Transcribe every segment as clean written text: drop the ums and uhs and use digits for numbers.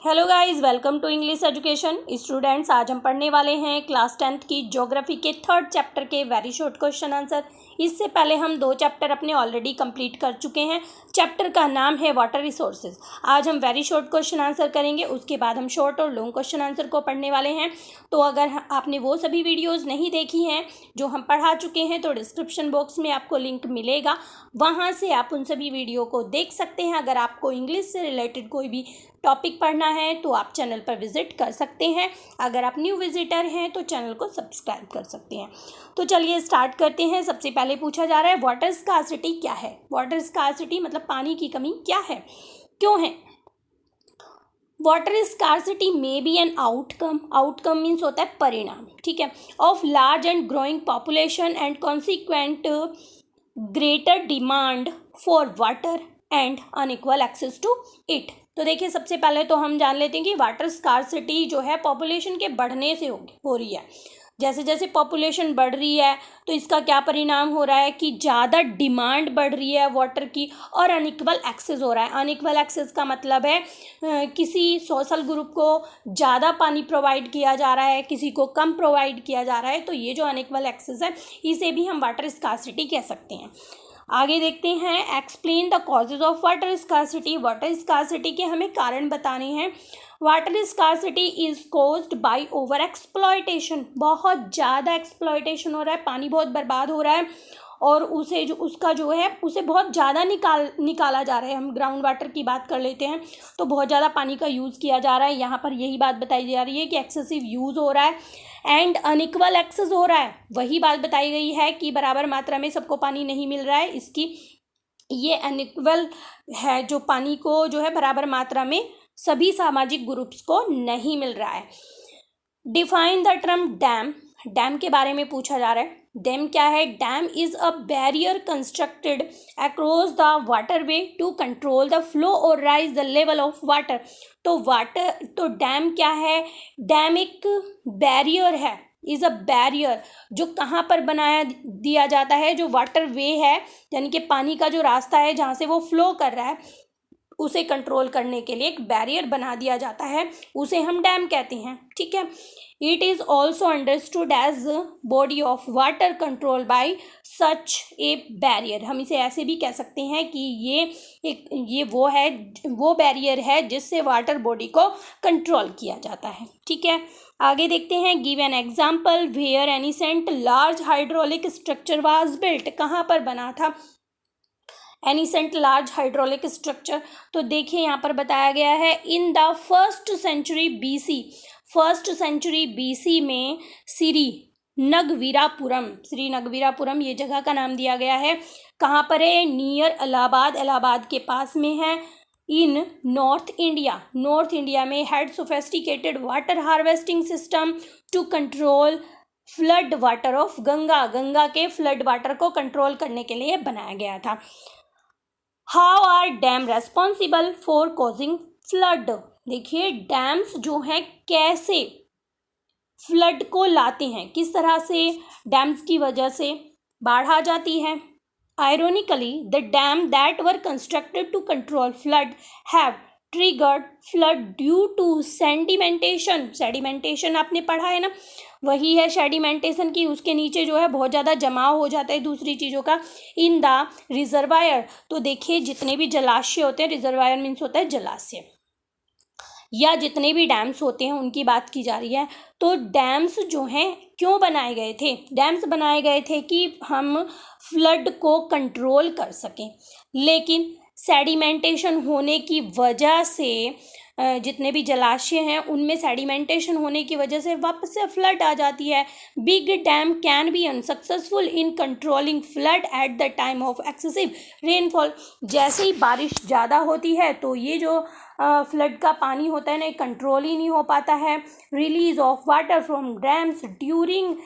Hello guys, welcome to English education students. आज हम पढ़ने वाले हैं क्लास 10th की ज्योग्राफी के थर्ड चैप्टर के वेरी शॉर्ट क्वेश्चन आंसर। इससे पहले हम 2 चैप्टर अपने ऑलरेडी कंप्लीट कर चुके हैं। चैप्टर का नाम है वाटर रिसोर्सेज। आज हम वेरी शॉर्ट क्वेश्चन आंसर करेंगे, उसके बाद हम शॉर्ट और लॉन्ग क्वेश्चन आंसर को पढ़ने वाले हैं। तो अगर आपने वो सभी वीडियोज़ नहीं देखी हैं जो हम पढ़ा चुके हैं तो डिस्क्रिप्शन बॉक्स में आपको लिंक मिलेगा, वहाँ से आप उन सभी वीडियो को देख सकते हैं। अगर आपको इंग्लिश से रिलेटेड कोई भी टॉपिक पढ़ना है तो आप चैनल पर विजिट कर सकते हैं। अगर आप न्यू विजिटर हैं तो चैनल को सब्सक्राइब कर सकते हैं। तो चलिए स्टार्ट करते हैं। सबसे पहले पूछा जा रहा है वाटर स्कार्सिटी क्या है। वाटर स्कार्सिटी मतलब पानी की कमी क्या है, क्यों है। Water scarcity may be an outcome means होता है परिणाम, ठीक है, of large and growing population and consequent greater demand for water and unequal access to it. तो देखिए, सबसे पहले तो हम जान लेते हैं कि वाटर स्कार्सिटी जो है पॉपुलेशन के बढ़ने से हो रही है। जैसे जैसे पॉपुलेशन बढ़ रही है तो इसका क्या परिणाम हो रहा है कि ज़्यादा डिमांड बढ़ रही है वाटर की और अनइक्वल एक्सेस हो रहा है। अनइक्वल एक्सेस का मतलब है किसी सोशल ग्रुप को ज़्यादा पानी प्रोवाइड किया जा रहा है, किसी को कम प्रोवाइड किया जा रहा है। तो ये जो अनइक्वल एक्सेस है इसे भी हम वाटर स्कार्सिटी कह सकते हैं। आगे देखते हैं, explain the causes of water scarcity. Water scarcity के हमें कारण बताने हैं। Water scarcity is caused by over exploitation. बहुत ज़्यादा एक्सप्लॉयटेशन हो रहा है, पानी बहुत बर्बाद हो रहा है और उसे बहुत ज़्यादा निकाला जा रहा है। हम ग्राउंड वाटर की बात कर लेते हैं तो बहुत ज़्यादा पानी का यूज़ किया जा रहा है। यहाँ पर यही बात बताई जा रही है कि एक्सेसिव यूज़ हो रहा है एंड अनइक्वल एक्सेस हो रहा है। वही बात बताई गई है कि बराबर मात्रा में सबको पानी नहीं मिल रहा है। इसकी ये अनइक्वल है, जो पानी को जो है बराबर मात्रा में सभी सामाजिक ग्रुप्स को नहीं मिल रहा है। Define the term dam. Dam के बारे में पूछा जा रहा है। डैम क्या है। Dam is a barrier constructed across the waterway to control the flow और raise the level of water. तो डैम क्या है। डैम एक बैरियर है, इज अ बैरियर, जो कहाँ पर बनाया दिया जाता है, जो वाटर वे है यानी कि पानी का जो रास्ता है जहाँ से वो फ्लो कर रहा है उसे कंट्रोल करने के लिए एक बैरियर बना दिया जाता है, उसे हम डैम कहते हैं, ठीक है। It is also understood as body of water control by such a barrier. हम इसे ऐसे भी कह सकते हैं कि ये वो बैरियर है जिससे वाटर बॉडी को कंट्रोल किया जाता है, ठीक है। आगे देखते हैं, give an example where ancient large hydraulic structure was built. कहाँ पर बना था एनीसेंट लार्ज हाइड्रोलिक स्ट्रक्चर। तो देखिए यहाँ पर बताया गया है in the first century BC में श्रीनगवीरापुरम ये जगह का नाम दिया गया है। कहाँ पर है। नियर इलाहाबाद के पास में है। इन नॉर्थ इंडिया में had sophisticated water harvesting system to control flood water of Ganga के फ्लड वाटर को कंट्रोल करने के लिए बनाया गया था। How are dam responsible for causing flood. देखिए, डैम्स जो हैं कैसे फ्लड को लाते हैं, किस तरह से डैम्स की वजह से बाढ़ आ जाती है। Ironically the dam that were constructed to control flood have triggered flood due to sedimentation आपने पढ़ा है ना, वही है सेडिमेंटेशन की। उसके नीचे जो है बहुत ज़्यादा जमाव हो जाता है दूसरी चीज़ों का। In the reservoir. तो देखिए, जितने भी जलाशय होते हैं, रिजर्वायर मीन्स होता है जलाशय, या जितने भी डैम्स होते हैं उनकी बात की जा रही है। तो डैम्स जो हैं क्यों बनाए गए थे। डैम्स बनाए गए थे कि हम फ्लड को कंट्रोल कर सकें, लेकिन सेडिमेंटेशन होने की वजह से जितने भी जलाशय हैं उनमें सेडिमेंटेशन होने की वजह से वापस से फ्लड आ जाती है। Big dam can be unsuccessful in controlling flood at the time of excessive rainfall. जैसे ही बारिश ज़्यादा होती है तो ये जो फ्लड का पानी होता है ना, कंट्रोल ही नहीं हो पाता है। Release of water from dams during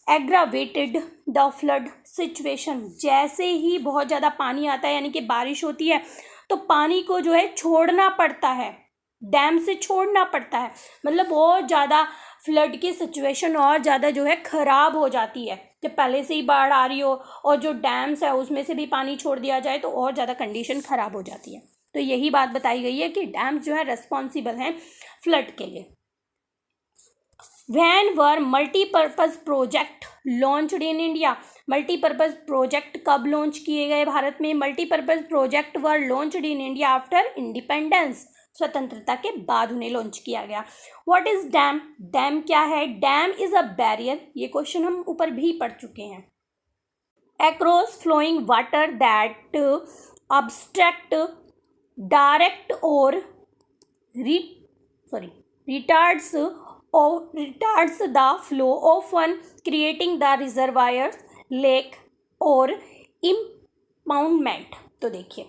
aggravated the flood situation. जैसे ही बहुत ज़्यादा पानी आता है यानी कि बारिश होती है तो पानी को जो है छोड़ना पड़ता है, डैम से छोड़ना पड़ता है। मतलब बहुत ज़्यादा फ्लड की सिचुएशन और ज़्यादा जो है ख़राब हो जाती है। जब पहले से ही बाढ़ आ रही हो और जो डैम्स है उसमें से भी पानी छोड़ दिया जाए तो और ज़्यादा कंडीशन ख़राब हो जाती है। तो यही बात बताई गई है कि डैम्स जो है रेस्पॉन्सिबल हैं फ्लड के लिए। When were multipurpose project launched in India? Multipurpose project कब लॉन्च किए गए भारत में? Multipurpose project were launched in India after independence, स्वतंत्रता के बाद उन्हें लॉन्च किया गया। What is damn? डैम क्या है? डैम इज अ बैरियर, ये क्वेश्चन हम ऊपर भी पढ़ चुके हैं। Across flowing water that obstruct direct or retards the flow, often creating the reservoirs, lake और impoundment। तो देखिए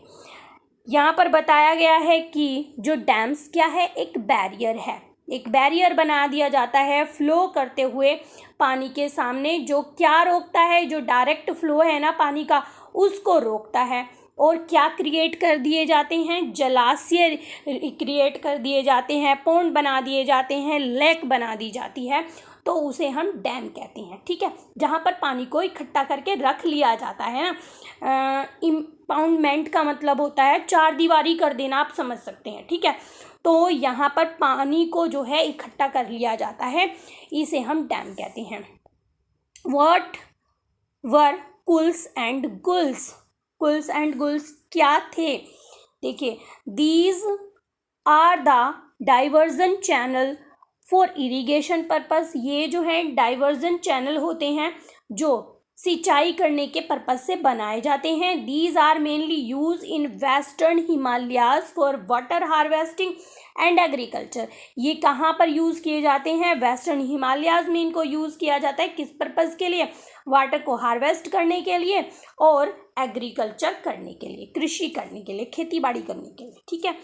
यहाँ पर बताया गया है कि जो डैम्स क्या है, एक बैरियर है, एक बैरियर बना दिया जाता है फ्लो करते हुए पानी के सामने, जो क्या रोकता है, जो डायरेक्ट फ्लो है ना पानी का उसको रोकता है। और क्या क्रिएट कर दिए जाते हैं? जलाशय क्रिएट कर दिए जाते हैं, पौंड बना दिए जाते हैं, लेक बना दी जाती है, तो उसे हम डैम कहते हैं। ठीक है, जहाँ पर पानी को इकट्ठा करके रख लिया जाता है ना। इम्पाउंडमेंट का मतलब होता है चार दीवारी कर देना, आप समझ सकते हैं। ठीक है, तो यहाँ पर पानी को जो है इकट्ठा कर लिया जाता है, इसे हम डैम कहते हैं। What were kuls and guls? Kuls and guls क्या थे? देखिए, these are the diversion channel for irrigation purpose. ये जो है डाइवर्जन चैनल होते हैं जो सिंचाई करने के पर्पज से बनाए जाते हैं। These are mainly use in western Himalayas for water harvesting and agriculture. ये कहाँ पर यूज़ किए जाते हैं? वेस्टर्न हिमालयाज में इनको यूज़ किया जाता है। किस पर्पज़ के लिए? वाटर को हार्वेस्ट करने के लिए और एग्रीकल्चर करने के लिए, कृषि करने के लिए, खेती बाड़ी करने के लिए। ठीक है,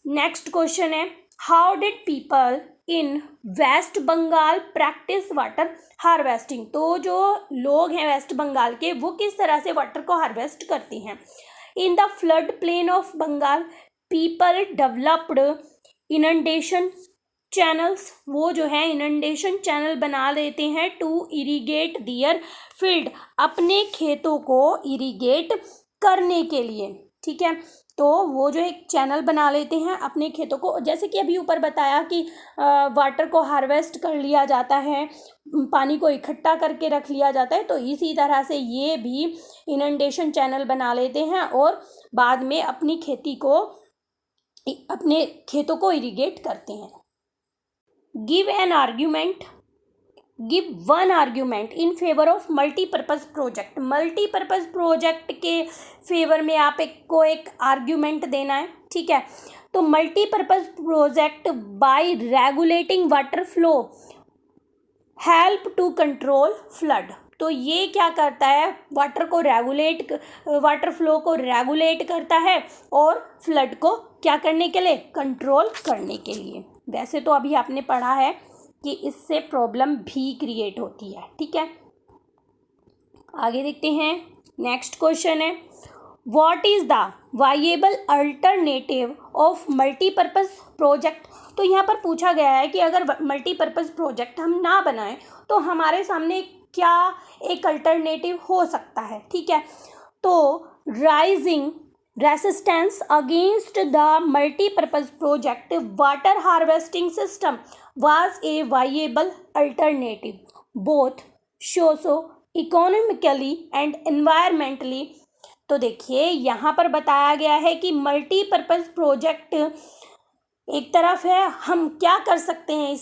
नेक्स्ट क्वेश्चन है, how did people in West Bengal practice water harvesting? तो जो लोग हैं वेस्ट बंगाल के, वो किस तरह से वाटर को हार्वेस्ट करते हैं? In the flood plain of Bengal people developed inundation channels. वो जो है इनंडेशन चैनल बना देते हैं टू इरीगेट दियर फील्ड, अपने खेतों को इरीगेट करने के लिए। ठीक है, तो वो जो एक चैनल बना लेते हैं अपने खेतों को, जैसे कि अभी ऊपर बताया कि वाटर को हार्वेस्ट कर लिया जाता है, पानी को इकट्ठा करके रख लिया जाता है, तो इसी तरह से ये भी इनंडेशन चैनल बना लेते हैं और बाद में अपनी अपने खेतों को इरीगेट करते हैं। Give one argument in favour of multipurpose project. Multipurpose project के फेवर में आप एक आर्ग्यूमेंट देना है। ठीक है, तो multipurpose project by regulating water flow help to control flood. तो ये क्या करता है? वाटर फ्लो को रेगुलेट करता है और फ्लड को क्या करने के लिए? कंट्रोल करने के लिए। वैसे तो अभी आपने पढ़ा है कि इससे प्रॉब्लम भी क्रिएट होती है। ठीक है, आगे देखते हैं। नेक्स्ट क्वेश्चन है, what is the viable alternative of multipurpose project? तो यहाँ पर पूछा गया है कि अगर मल्टीपर्पज प्रोजेक्ट हम ना बनाएं तो हमारे सामने क्या एक अल्टरनेटिव हो सकता है। ठीक है, तो rising resistance against the multipurpose project water harvesting system was a viable alternative both socio-economically and environmentally। तो देखिए यहाँ पर बताया गया है कि मल्टीपर्पज प्रोजेक्ट एक तरफ है, हम क्या कर सकते हैं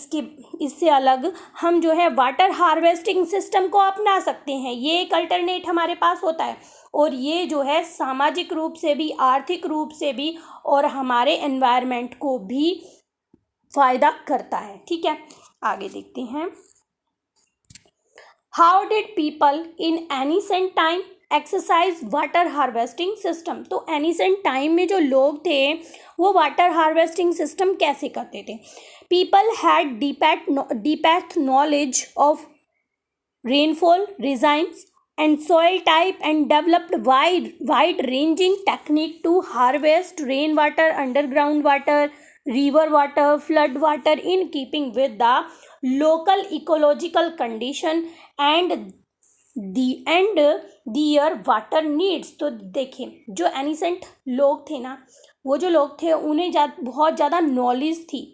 इससे अलग, हम जो है वाटर हार्वेस्टिंग सिस्टम को अपना सकते हैं। ये एक अल्टरनेट हमारे पास होता है और ये जो है सामाजिक रूप से भी, आर्थिक रूप से भी और हमारे एनवायरनमेंट को भी फायदा करता है। ठीक है, आगे देखते हैं। How did people in ancient time exercise water harvesting system? तो एनिसेंट टाइम में जो लोग थे वो वाटर हार्वेस्टिंग सिस्टम कैसे करते थे? People had depth knowledge of rainfall regimes and soil type and developed wide ranging technique to harvest rainwater, underground water, river water, flood water in keeping with the local ecological condition and the and their water needs. तो देखिए जो ancient लोग थे ना, वो जो लोग थे उन्हें बहुत ज़्यादा नॉलेज थी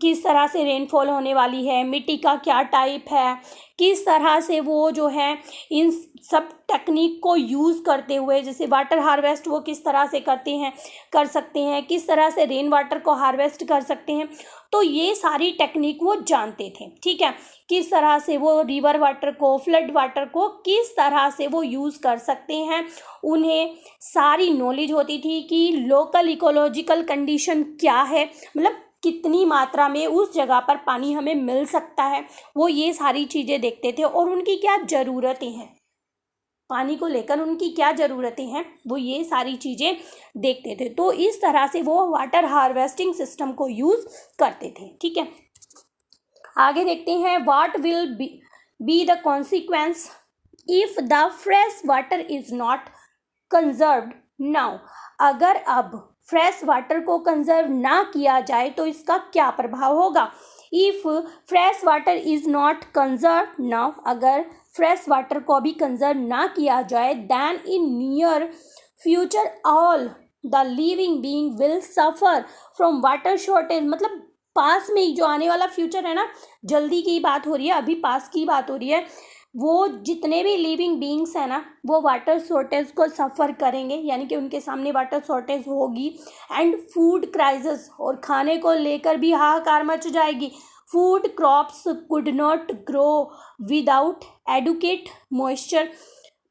किस तरह से रेनफॉल होने वाली है, मिट्टी का क्या टाइप है, किस तरह से वो जो है इन सब टेक्निक को यूज़ करते हुए, जैसे वाटर हार्वेस्ट वो किस तरह से कर सकते हैं, किस तरह से रेन वाटर को हार्वेस्ट कर सकते हैं। तो ये सारी टेक्निक वो जानते थे, ठीक है। किस तरह से वो रिवर वाटर को, फ्लड वाटर को किस तरह से वो यूज़ कर सकते हैं, उन्हें सारी नॉलेज होती थी कि लोकल इकोलॉजिकल कंडीशन क्या है, मतलब कितनी मात्रा में उस जगह पर पानी हमें मिल सकता है, वो ये सारी चीज़ें देखते थे। और उनकी क्या ज़रूरतें हैं, पानी को लेकर उनकी क्या ज़रूरतें हैं, वो ये सारी चीज़ें देखते थे। तो इस तरह से वो वाटर हार्वेस्टिंग सिस्टम को यूज़ करते थे, ठीक है। आगे देखते हैं, what will be the consequence if the fresh water is not conserved now. अगर अब फ्रेश वाटर को कंजर्व ना किया जाए तो इसका क्या प्रभाव होगा। If fresh water is not conserve now, अगर फ्रेश वाटर को भी कंजर्व ना किया जाए, then in near future all the living being will suffer from water shortage. मतलब पास में ही जो आने वाला फ्यूचर है ना, जल्दी की बात हो रही है, अभी पास की बात हो रही है, वो जितने भी लिविंग बीइंग्स हैं ना, वो वाटर शॉर्टेज को सफ़र करेंगे, यानी कि उनके सामने वाटर शॉर्टेज होगी। एंड फूड क्राइसिस, और खाने को लेकर भी हाहाकार मच जाएगी। Food crops could not grow without adequate moisture,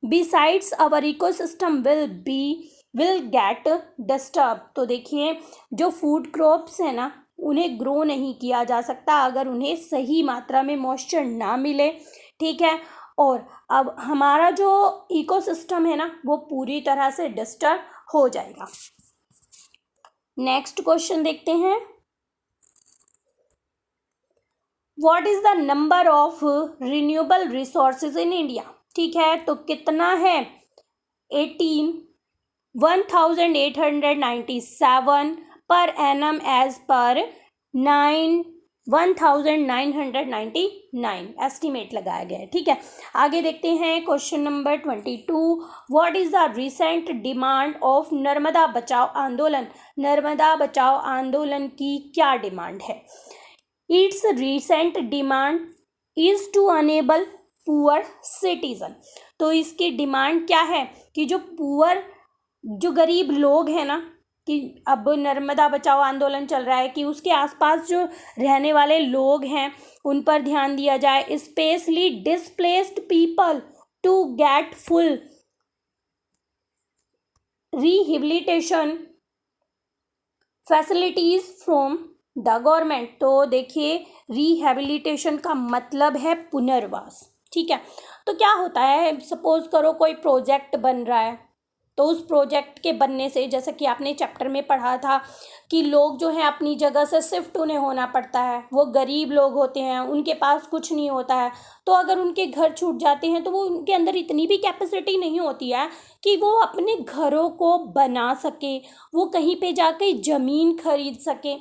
besides our ecosystem will get disturb. तो देखिए जो फूड क्रॉप्स है ना, उन्हें ग्रो नहीं किया जा सकता अगर उन्हें सही मात्रा में मॉइस्चर ना मिले, ठीक है। और अब हमारा जो इकोसिस्टम है ना, वो पूरी तरह से डिस्टर्ब हो जाएगा। नेक्स्ट क्वेश्चन देखते हैं, what is the number of renewable resources in India. ठीक है, तो कितना है 1897 per annum as per 1999 estimate लगाया गया है, ठीक है। आगे देखते हैं question number 22, what is the recent demand of Narmada Bachao Andolan. Narmada Bachao Andolan की क्या डिमांड है। Its recent demand is to enable poor citizen. तो इसकी डिमांड क्या है कि जो गरीब लोग हैं ना, कि अब नर्मदा बचाओ आंदोलन चल रहा है कि उसके आसपास जो रहने वाले लोग हैं उन पर ध्यान दिया जाए, specially displaced people to get full rehabilitation facilities from the government. तो देखिए रिहेबिलिटेशन का मतलब है पुनर्वास, ठीक है। तो क्या होता है, सपोज करो कोई प्रोजेक्ट बन रहा है, तो उस प्रोजेक्ट के बनने से, जैसा कि आपने चैप्टर में पढ़ा था कि लोग जो हैं अपनी जगह से शिफ्ट उन्हें होना पड़ता है, वो गरीब लोग होते हैं, उनके पास कुछ नहीं होता है, तो अगर उनके घर छूट जाते हैं तो वो उनके अंदर इतनी भी कैपेसिटी नहीं होती है कि वो अपने घरों को बना सके, वो कहीं पे जाके ज़मीन खरीद सके।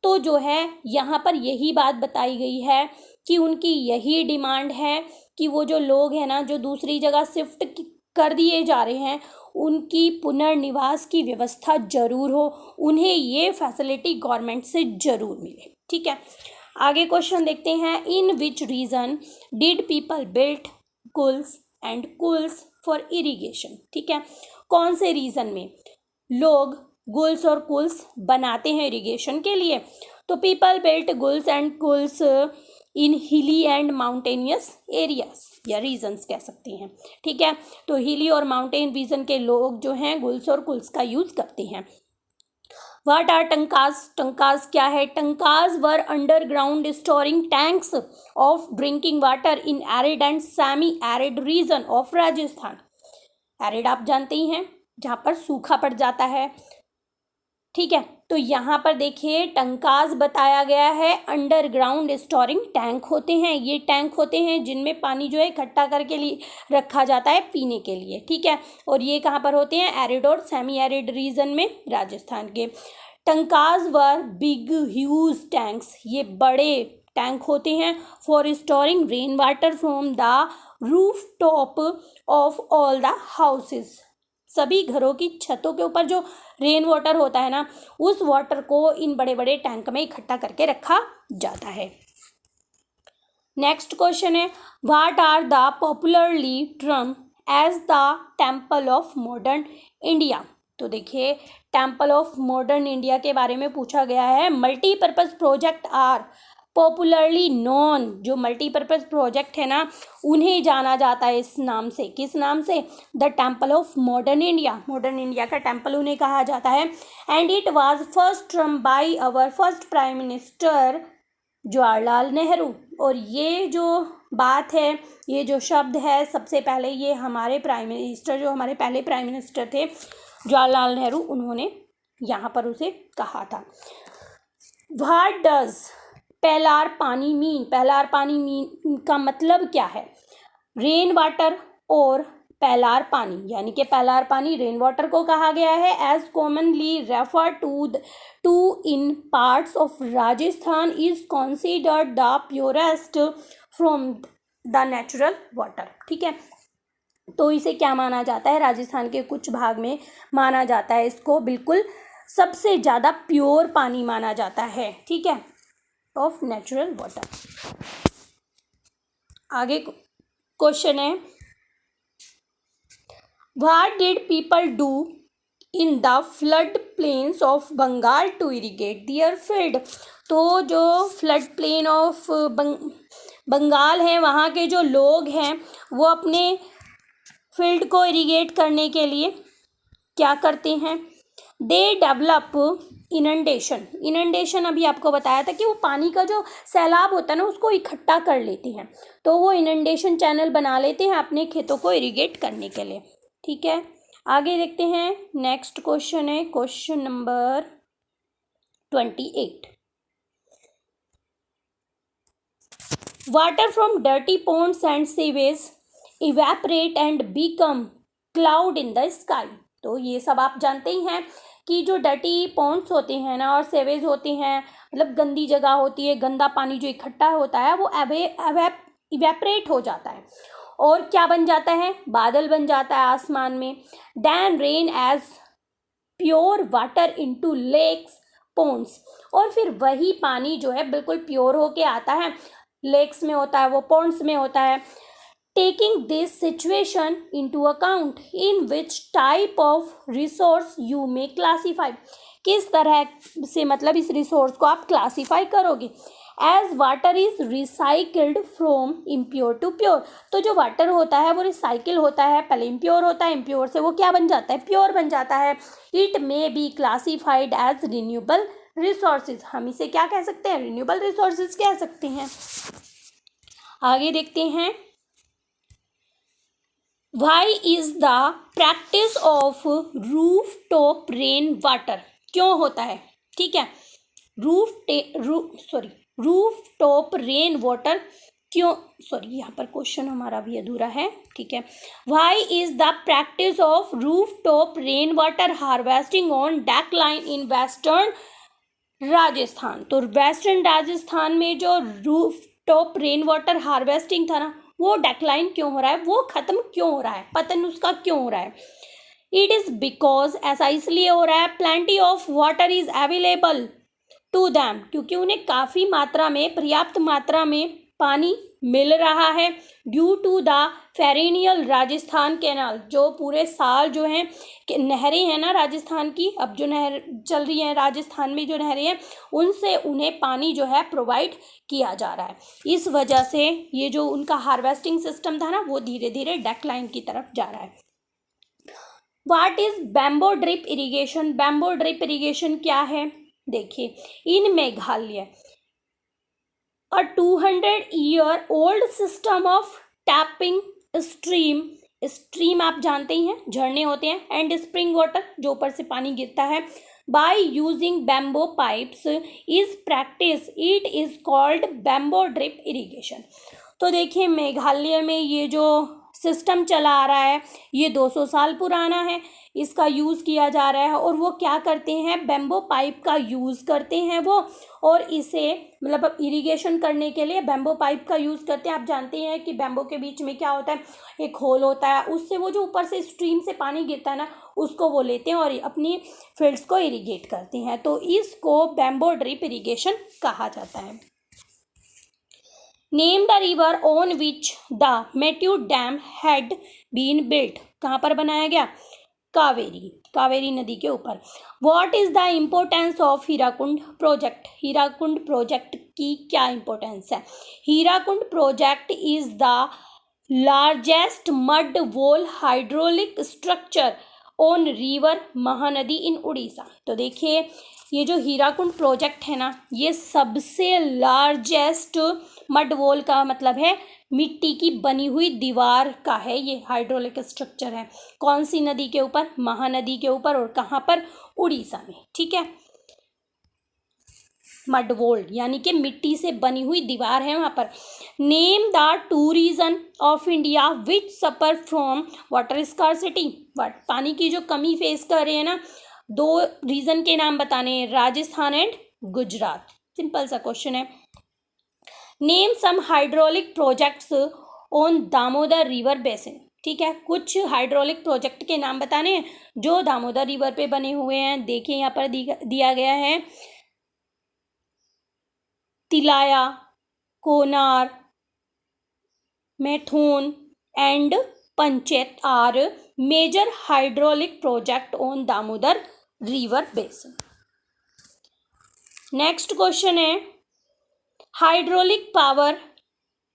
तो जो है यहाँ पर यही बात बताई गई है कि उनकी यही डिमांड है कि वो जो लोग हैं ना, जो दूसरी जगह शिफ्ट कर दिए जा रहे हैं, उनकी पुनर्निवास की व्यवस्था जरूर हो, उन्हें ये फैसिलिटी गवर्नमेंट से जरूर मिले, ठीक है। आगे क्वेश्चन देखते हैं, in which region did people built kuls and kuls for irrigation. ठीक है, कौन से रीजन में लोग गुल्स और कुल्स बनाते हैं इरिगेशन के लिए। तो people built guls and kuls in hilly and mountainous areas, या रीजन्स कह सकते हैं, ठीक है। तो हिली और माउंटेन रीजन के लोग जो हैं गुल्स और कुल्स का यूज करते हैं। What are टंकाज। टंकाज क्या है। Tankas were underground storing tanks of drinking water in arid and semi arid region of Rajasthan. Arid आप जानते ही हैं, जहाँ पर सूखा पड़ जाता है, ठीक है। तो यहाँ पर देखिए टंकाज बताया गया है, अंडरग्राउंड स्टोरिंग टैंक होते हैं। ये टैंक होते हैं जिनमें पानी जो है इकट्ठा करके लिए रखा जाता है पीने के लिए, ठीक है। और ये कहाँ पर होते हैं, एरिड और सेमी एरिड रीजन में राजस्थान के। टंकाज वर बिग ह्यूज टैंक्स, ये बड़े टैंक होते हैं for storing rain water from the roof top of all the houses, सभी घरों की छतों के ऊपर जो रेन वाटर होता है ना, उस वाटर को इन बड़े बड़े टैंक में इकट्ठा करके रखा जाता है। नेक्स्ट क्वेश्चन है, what are the popularly term as the temple of modern India. तो देखिए, टेम्पल ऑफ मॉडर्न इंडिया के बारे में पूछा गया है। Multipurpose project are popularly known, जो मल्टीपर्पज़ प्रोजेक्ट है ना, उन्हें जाना जाता है इस नाम से। किस नाम से? The temple of modern India, modern India का टेम्पल उन्हें कहा जाता है। And it was first term by our first prime minister Jawaharlal Nehru. और ये जो बात है, ये जो शब्द है, सबसे पहले ये हमारे प्राइम मिनिस्टर, जो हमारे पहले प्राइम मिनिस्टर थे जवाहरलाल नेहरू, उन्होंने यहाँ पर उसे कहा था। व्हाट डज पैलार पानी मीन, पैलार पानी मीन का मतलब क्या है? रेन वाटर और पैलार पानी, यानी कि पैलार पानी रेन वाटर को कहा गया है। As commonly refer to in parts of Rajasthan is considered the purest from the natural water. ठीक है, तो इसे क्या माना जाता है? राजस्थान के कुछ भाग में माना जाता है इसको बिल्कुल सबसे ज़्यादा प्योर पानी माना जाता है। ठीक है, ऑफ नेचुरल वाटर। आगे क्वेश्चन है, what did people do in the flood plains of Bengal to irrigate their field. तो जो फ्लड प्लेन ऑफ बंगाल है, वहाँ के जो लोग हैं वो अपने फील्ड को इरीगेट करने के लिए क्या करते हैं? They develop inundation. इनंडेशन अभी आपको बताया था कि वो पानी का जो सैलाब होता है ना, उसको इकट्ठा कर लेते हैं, तो वो इनंडेशन चैनल बना लेते हैं अपने खेतों को इरीगेट करने के लिए। ठीक है, आगे देखते हैं। नेक्स्ट क्वेश्चन है question number 28। Water from dirty Pond's and sewage evaporate and become cloud in the sky. तो ये सब आप जानते ही हैं कि जो डर्टी पॉन्ड्स होते हैं ना और सेवेज होते हैं, मतलब गंदी जगह होती है, गंदा पानी जो इकट्ठा होता है वो इवेपरेट हो जाता है और क्या बन जाता है? बादल बन जाता है आसमान में। Then rain as pure water into lakes ponds, और फिर वही पानी जो है बिल्कुल प्योर होके आता है, लेक्स में होता है, वो पॉन्ड्स में होता है। Taking this situation into account, in which type of resource you may classify, किस तरह से मतलब इस रिसोर्स को आप क्लासीफाई करोगे? As water is recycled from impure to pure. तो जो वाटर होता है वो रिसाइकिल होता है, पहले इम्प्योर होता है, इम्प्योर से वो क्या बन जाता है? प्योर बन जाता है। It may be classified as renewable resources. हम इसे क्या कह सकते हैं? रिन्यूएबल रिसोर्सेज कह सकते हैं। आगे देखते हैं, Why is the practice of rooftop rain water, क्यों होता है? ठीक है, रूफटॉप रेन वाटर क्यों, यहाँ पर क्वेश्चन हमारा भी अधूरा है। ठीक है, Why is the practice of rooftop rain water harvesting on decline in western Rajasthan. तो वेस्टर्न राजस्थान में जो रूफटॉप रेन वाटर हार्वेस्टिंग था ना, वो डेक्लाइन क्यों हो रहा है? वो खत्म क्यों हो रहा है? पतन उसका क्यों हो रहा है? इट इज़ बिकॉज, ऐसा इसलिए हो रहा है, plenty of water is available to them, क्योंकि उन्हें काफ़ी मात्रा में, पर्याप्त मात्रा में पानी मिल रहा है। Due to the perennial Rajasthan canal, जो पूरे साल जो हैं नहरें हैं ना राजस्थान की, अब जो नहर चल रही हैं राजस्थान में, जो नहरें हैं उनसे उन्हें पानी जो है प्रोवाइड किया जा रहा है। इस वजह से ये जो उनका हार्वेस्टिंग सिस्टम था ना, वो धीरे धीरे डेक्लाइन की तरफ जा रहा है। What is bamboo drip irrigation? Bamboo drip irrigation क्या है? देखिए, in Meghalaya a 200-year-old system of tapping stream आप जानते ही हैं, झरने होते हैं, एंड स्प्रिंग वाटर जो ऊपर से पानी गिरता है, by using bamboo pipes is practice, it is called bamboo drip irrigation. तो देखिए, मेघालय में ये जो सिस्टम चला आ रहा है ये 200 साल पुराना है, इसका यूज़ किया जा रहा है। और वो क्या करते हैं, बैम्बो पाइप का यूज़ करते हैं वो, और इसे मतलब इरिगेशन करने के लिए बैम्बो पाइप का यूज़ करते हैं। आप जानते हैं कि बैम्बो के बीच में क्या होता है, एक होल होता है, उससे वो जो ऊपर से स्ट्रीम से पानी गिरता है ना, उसको वो लेते हैं और अपनी फील्ड्स को इरिगेट करते हैं। तो इसको बैम्बो ड्रिप इरिगेशन कहा जाता है। Name the river on which the Mettur dam had been built. कहाँ पर बनाया गया, कावेरी नदी के ऊपर। What is the importance of Hirakud project. Hirakud project की क्या इम्पोर्टेंस है। Hirakud project is the largest mud wall hydraulic structure on river Mahanadi in Orissa. तो देखिए ये जो हीराकुंड प्रोजेक्ट है ना, ये सबसे लार्जेस्ट मड वॉल का मतलब है मिट्टी की बनी हुई दीवार का है, ये हाइड्रोलिक स्ट्रक्चर है। कौन सी नदी के ऊपर, महानदी के ऊपर, और कहाँ पर, उड़ीसा में। ठीक है, मड वॉल यानी कि मिट्टी से बनी हुई दीवार है वहाँ पर। Name the two region of India which suffer from water scarcity. पानी की जो कमी फेस कर रहे हैं ना, 2 रीजन के नाम बताने हैं, राजस्थान एंड गुजरात। सिंपल सा क्वेश्चन है। Name some hydraulic projects on Damodar river basin. ठीक है, कुछ हाइड्रोलिक प्रोजेक्ट के नाम बताने हैं जो दामोदर रिवर पे बने हुए हैं। देखिए यहाँ पर दिया गया है, Tilaiya, Konar, Maithon and Panchet are major hydraulic project on Damodar river basin. Next question है, hydraulic power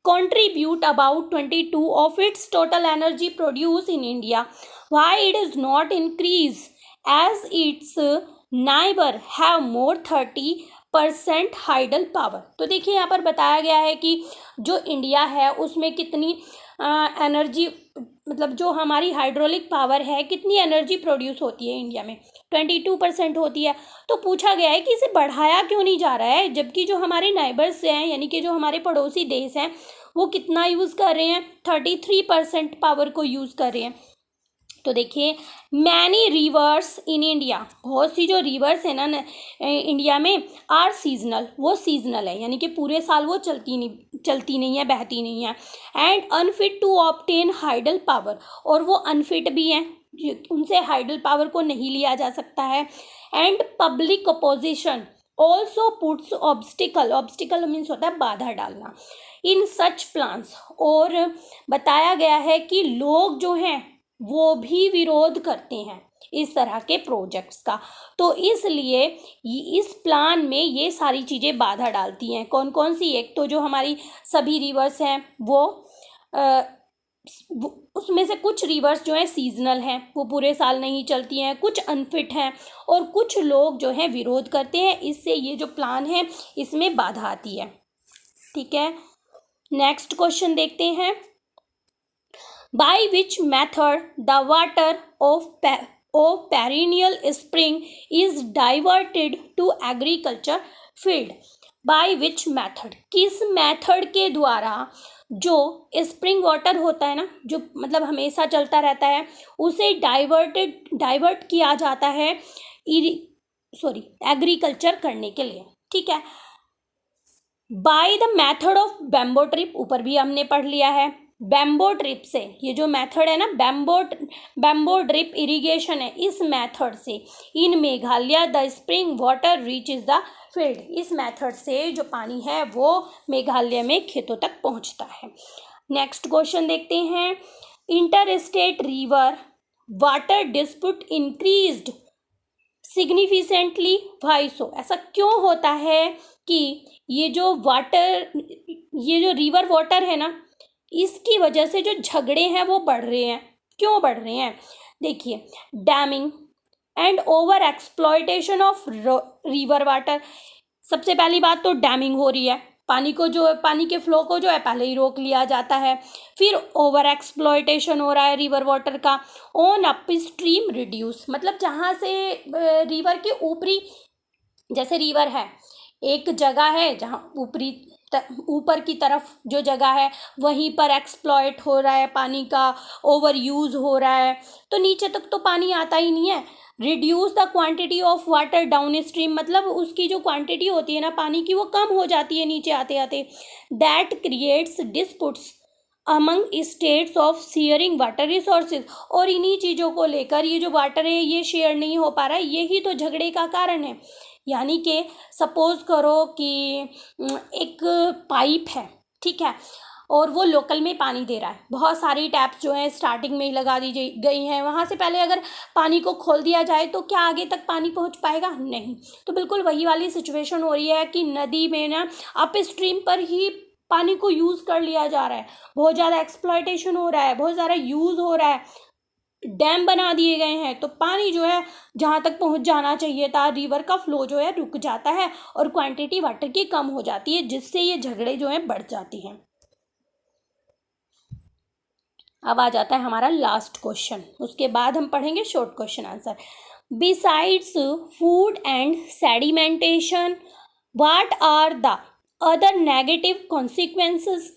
contribute about 22 of its total energy produced in India. Why it is not increase as its neighbor have more 30% hydel power. तो देखिए यहाँ पर बताया गया है कि जो इंडिया है उसमें कितनी एनर्जी, मतलब जो हमारी हाइड्रोलिक पावर है, कितनी एनर्जी प्रोड्यूस होती है इंडिया में, 22% होती है। तो पूछा गया है कि इसे बढ़ाया क्यों नहीं जा रहा है, जबकि जो हमारे नाइबर्स हैं यानी कि जो हमारे पड़ोसी देश हैं वो कितना यूज़ कर रहे हैं, 33% पावर को यूज़ कर रहे हैं। तो देखिए, मैनी रिवर्स इन इंडिया, बहुत सी जो रिवर्स है ना इंडिया में, आर सीजनल, वो सीजनल है यानी कि पूरे साल वो चलती नहीं है, बहती नहीं है। And unfit to obtain hydel power, और वो अनफिट भी हैं, उनसे हाइडल पावर को नहीं लिया जा सकता है। And public opposition also puts obstacle means होता है बाधा डालना, इन सच प्लान्स। और बताया गया है कि लोग जो हैं वो भी विरोध करते हैं इस तरह के प्रोजेक्ट्स का। तो इसलिए इस प्लान में ये सारी चीज़ें बाधा डालती हैं। कौन कौन सी, एक तो जो हमारी सभी रिवर्स हैं वो उसमें से कुछ रिवर्स जो है सीजनल हैं, वो पूरे साल नहीं चलती हैं, कुछ अनफिट हैं, और कुछ लोग जो हैं विरोध करते हैं, इससे ये जो प्लान है इसमें बाधा आती है। ठीक है, नेक्स्ट क्वेश्चन देखते हैं, by which method the water of perennial spring is diverted to agriculture field. By which method, किस मेथड के द्वारा जो स्प्रिंग वाटर होता है ना, जो मतलब हमेशा चलता रहता है, उसे डाइवर्ट किया जाता है एग्रीकल्चर करने के लिए। ठीक है, by the method of bamboo drip, ऊपर भी हमने पढ़ लिया है। बैम्बो ड्रिप से, ये जो मेथड है ना बैम्बो ड्रिप इरिगेशन है, इस मेथड से in Meghalaya the spring water reaches the field. इस मेथड से जो पानी है वो मेघालय में खेतों तक पहुंचता है। नेक्स्ट क्वेश्चन देखते हैं, inter state river water dispute increased significantly, why so. ऐसा क्यों होता है कि ये जो रिवर वाटर है ना, इसकी वजह से जो झगड़े हैं वो बढ़ रहे हैं। क्यों बढ़ रहे हैं, देखिए, damming and over exploitation of river water. सबसे पहली बात तो डैमिंग हो रही है, पानी के फ्लो को जो है पहले ही रोक लिया जाता है। फिर ओवर एक्सप्लॉयटेशन हो रहा है रिवर वाटर का। ऑन अप स्ट्रीम रिड्यूस, मतलब जहाँ से रिवर के ऊपरी, जैसे रिवर है एक जगह है जहाँ ऊपर की तरफ जो जगह है वहीं पर एक्सप्लॉइट हो रहा है, पानी का ओवर यूज हो रहा है, तो नीचे तक तो पानी आता ही नहीं है। Reduce the quantity of water down stream, मतलब उसकी जो क्वांटिटी होती है ना पानी की वो कम हो जाती है नीचे आते आते। That creates disputes among states of sharing water resources, और इन्हीं चीज़ों को लेकर ये जो वाटर है ये शेयर नहीं हो पा रहा है, यही तो झगड़े का कारण है। यानी कि सपोज करो कि एक पाइप है, ठीक है, और वो लोकल में पानी दे रहा है, बहुत सारी टैप्स जो हैं स्टार्टिंग में ही लगा दी गई हैं, वहाँ से पहले अगर पानी को खोल दिया जाए तो क्या आगे तक पानी पहुँच पाएगा? नहीं। तो बिल्कुल वही वाली सिचुएशन हो रही है कि नदी में ना अप स्ट्रीम पर ही पानी को यूज़ कर लिया जा रहा है, बहुत ज़्यादा एक्सप्लॉयटेशन हो रहा है, बहुत ज़्यादा यूज़ हो रहा है, डैम बना दिए गए हैं, तो पानी जो है जहाँ तक पहुँच जाना चाहिए था, रिवर का फ्लो जो है रुक जाता है और क्वांटिटी वाटर की कम हो जाती है, जिससे ये झगड़े जो हैं बढ़ जाती हैं। अब आ जाता है हमारा लास्ट क्वेश्चन, उसके बाद हम पढ़ेंगे short question answer. Besides food and sedimentation, what are the other negative consequences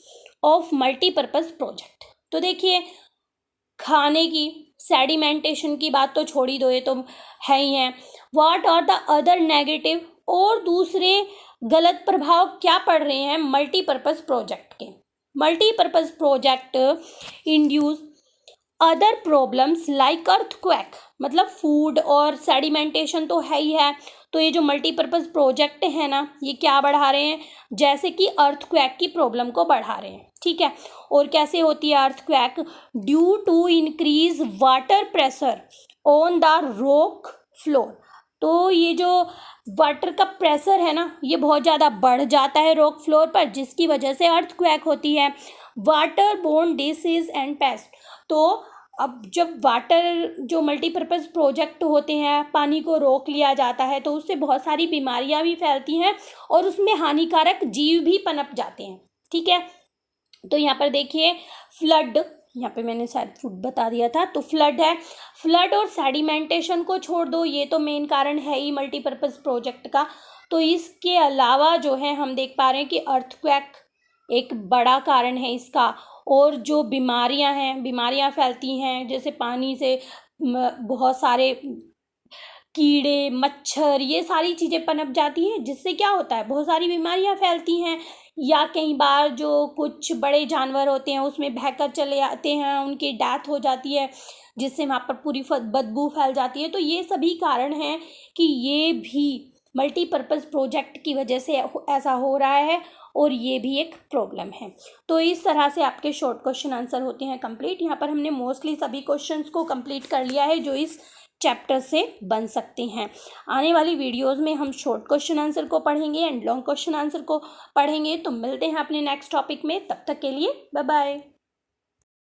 of multipurpose project? तो देखिए, खाने की सेडिमेंटेशन की बात तो छोड़ ही दो, ये तो है ही है। What are the other negative, और दूसरे गलत प्रभाव क्या पड़ रहे हैं मल्टीपर्पज प्रोजेक्ट के? Multipurpose project induce other problems like earthquake, मतलब फूड और सेडिमेंटेशन तो है ही है, तो ये जो मल्टीपर्पज प्रोजेक्ट है ना ये क्या बढ़ा रहे हैं, जैसे कि अर्थक्वेक की प्रॉब्लम को बढ़ा रहे हैं, ठीक है। और कैसे होती है earthquake? Due to increase water pressure on the rock floor, तो ये जो वाटर का प्रेशर है ना ये बहुत ज़्यादा बढ़ जाता है रॉक फ्लोर पर, जिसकी वजह से अर्थक्वेक होती है। Water borne disease and paste, तो अब जब वाटर जो मल्टीपर्पज़ प्रोजेक्ट होते हैं पानी को रोक लिया जाता है तो उससे बहुत सारी बीमारियां भी फैलती हैं और उसमें हानिकारक जीव भी पनप जाते हैं, ठीक है। तो यहाँ पर देखिए फ्लड, यहाँ पे मैंने शायद फूड बता दिया था, तो फ्लड है, फ्लड और सेडिमेंटेशन को छोड़ दो, ये तो मेन कारण है ही मल्टीपर्पज़ प्रोजेक्ट का। तो इसके अलावा जो है हम देख पा रहे हैं कि अर्थक्वेक एक बड़ा कारण है इसका, और जो बीमारियां फैलती हैं, जैसे पानी से बहुत सारे कीड़े मच्छर ये सारी चीज़ें पनप जाती हैं, जिससे क्या होता है बहुत सारी बीमारियां फैलती हैं। या कई बार जो कुछ बड़े जानवर होते हैं उसमें बहकर चले आते हैं, उनकी डेथ हो जाती है, जिससे वहाँ पर पूरी बदबू फैल जाती है। तो ये सभी कारण हैं कि ये भी मल्टीपर्पज़ प्रोजेक्ट की वजह से ऐसा हो रहा है, और ये भी एक प्रॉब्लम है। तो इस तरह से आपके शॉर्ट क्वेश्चन आंसर होते हैं कंप्लीट। यहाँ पर हमने मोस्टली सभी क्वेश्चंस को कंप्लीट कर लिया है जो इस चैप्टर से बन सकते हैं। आने वाली वीडियोस में हम शॉर्ट क्वेश्चन आंसर को पढ़ेंगे एंड लॉन्ग क्वेश्चन आंसर को पढ़ेंगे। तो मिलते हैं अपने नेक्स्ट टॉपिक में, तब तक के लिए बाय बाय।